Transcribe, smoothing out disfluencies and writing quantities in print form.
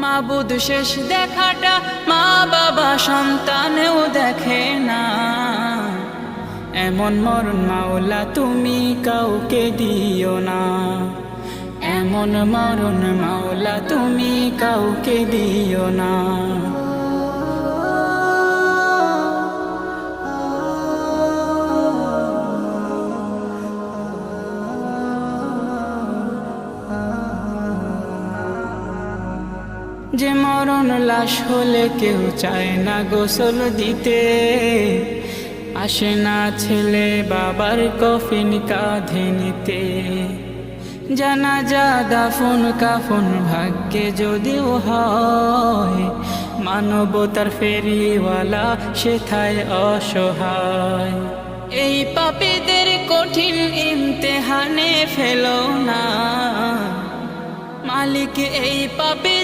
মাবুদ শেষ দেখাটা মা বাবা সন্তানেও দেখে না। এমন মরণ মাওলা তুমি কাউকে দিও না, এমন মরণ মাওলা তুমি কাউকে দিও না। যে মরণ লাশ হলে কেউ চায় না গোসল দিতে, আসে না ছেলে বাবার কফিন কাঁধে নিতে। জানাজা দাফন কাফন ভাগ্যে যদিও হয়, মানবতার ফেরিওয়ালা সেথায় অসহায়। এই পাপীদের কঠিন ইমতেহানে ফেলো না, মালিক এই পাপী